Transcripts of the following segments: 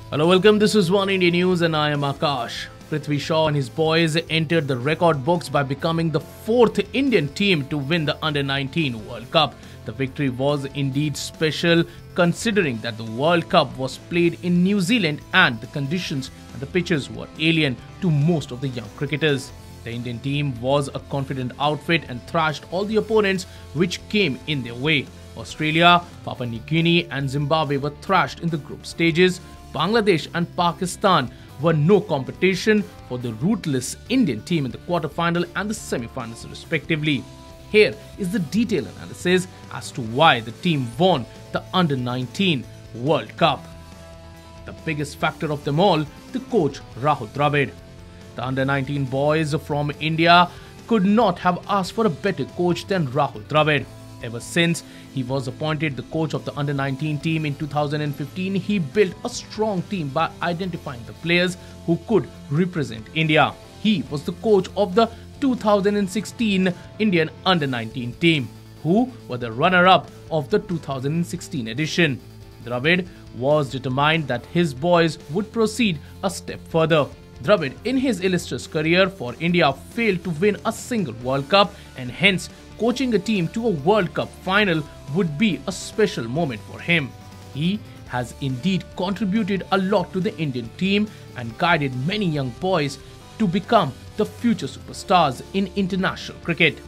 Hello, welcome. This is Oneindia News and I am Akash. Prithvi Shaw and his boys entered the record books by becoming the fourth Indian team to win the Under-19 World Cup. The victory was indeed special considering that the World Cup was played in New Zealand and the conditions and the pitches were alien to most of the young cricketers. The Indian team was a confident outfit and thrashed all the opponents which came in their way. Australia, Papua New Guinea and Zimbabwe were thrashed in the group stages. Bangladesh and Pakistan were no competition for the ruthless Indian team in the quarter-final and the semi-finals respectively. Here is the detailed analysis as to why the team won the Under-19 World Cup. The biggest factor of them all, the coach Rahul Dravid. The Under-19 boys from India could not have asked for a better coach than Rahul Dravid. Ever since he was appointed the coach of the Under-19 team in 2015, he built a strong team by identifying the players who could represent India. He was the coach of the 2016 Indian Under-19 team, who were the runner-up of the 2016 edition. Dravid was determined that his boys would proceed a step further. Dravid, in his illustrious career for India, failed to win a single World Cup, and hence coaching a team to a World Cup final would be a special moment for him. He has indeed contributed a lot to the Indian team and guided many young boys to become the future superstars in international cricket.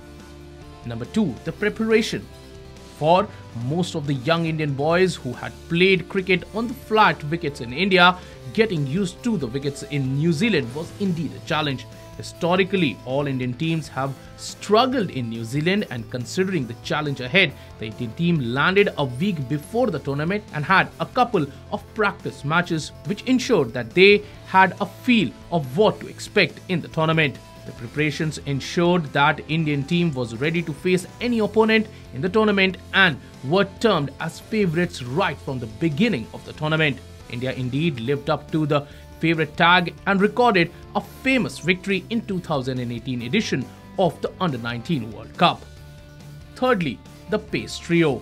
Number 2. The preparation. For most of the young Indian boys who had played cricket on the flat wickets in India, getting used to the wickets in New Zealand was indeed a challenge. Historically, all Indian teams have struggled in New Zealand, and considering the challenge ahead, the Indian team landed a week before the tournament and had a couple of practice matches which ensured that they had a feel of what to expect in the tournament. The preparations ensured that Indian team was ready to face any opponent in the tournament and were termed as favourites right from the beginning of the tournament. India indeed lived up to the favourite tag and recorded a famous victory in 2018 edition of the Under-19 World Cup. Thirdly, the pace trio.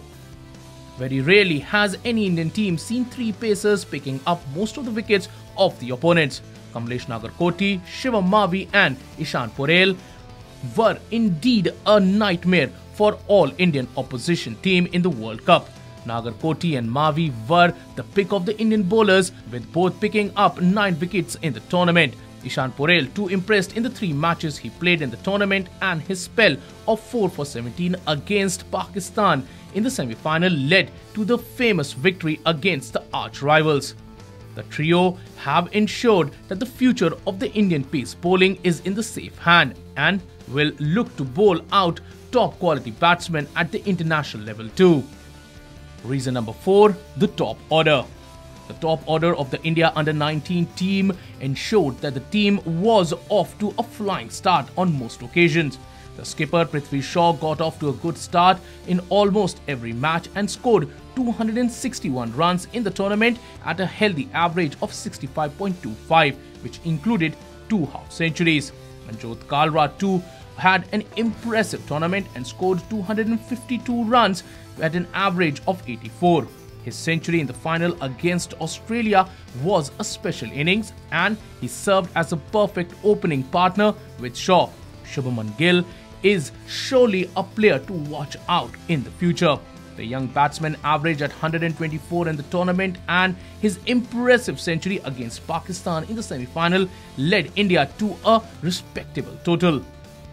Very rarely has any Indian team seen three pacers picking up most of the wickets of the opponents. Kamlesh Nagarkoti, Shivam Mavi and Ishan Porel were indeed a nightmare for all Indian opposition team in the World Cup. Nagarkoti and Mavi were the pick of the Indian bowlers, with both picking up 9 wickets in the tournament. Ishan Porel too impressed in the 3 matches he played in the tournament, and his spell of 4 for 17 against Pakistan in the semi-final led to the famous victory against the arch-rivals. The trio have ensured that the future of the Indian pace bowling is in the safe hand and will look to bowl out top quality batsmen at the international level too. Reason number 4, the top order. The top order of the India Under-19 team ensured that the team was off to a flying start on most occasions. The skipper Prithvi Shaw got off to a good start in almost every match and scored 261 runs in the tournament at a healthy average of 65.25, which included 2 half centuries. Manjot Kalra too had an impressive tournament and scored 252 runs at an average of 84. His century in the final against Australia was a special innings, and he served as a perfect opening partner with Shaw. Shubman Gill is surely a player to watch out in the future. The young batsman averaged at 124 in the tournament, and his impressive century against Pakistan in the semi-final led India to a respectable total.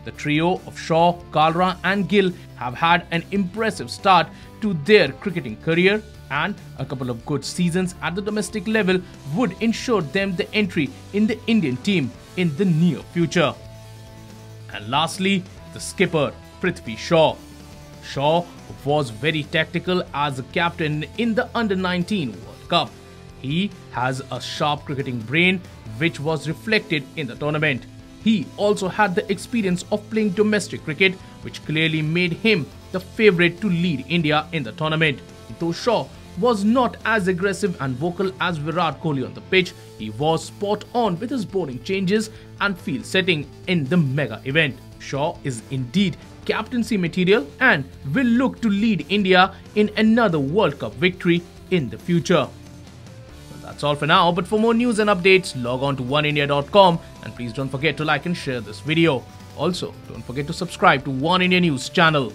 The trio of Shaw, Kalra and Gill have had an impressive start to their cricketing career, and a couple of good seasons at the domestic level would ensure them the entry in the Indian team in the near future. And lastly, the skipper Prithvi Shaw. Shaw was very tactical as a captain in the Under-19 World Cup. He has a sharp cricketing brain which was reflected in the tournament. He also had the experience of playing domestic cricket, which clearly made him the favourite to lead India in the tournament. Though Shaw was not as aggressive and vocal as Virat Kohli on the pitch, he was spot on with his bowling changes and field setting in the mega event. Shaw is indeed captaincy material and will look to lead India in another World Cup victory in the future. That's all for now, but for more news and updates, log on to oneindia.com and please don't forget to like and share this video. Also, don't forget to subscribe to One India News channel.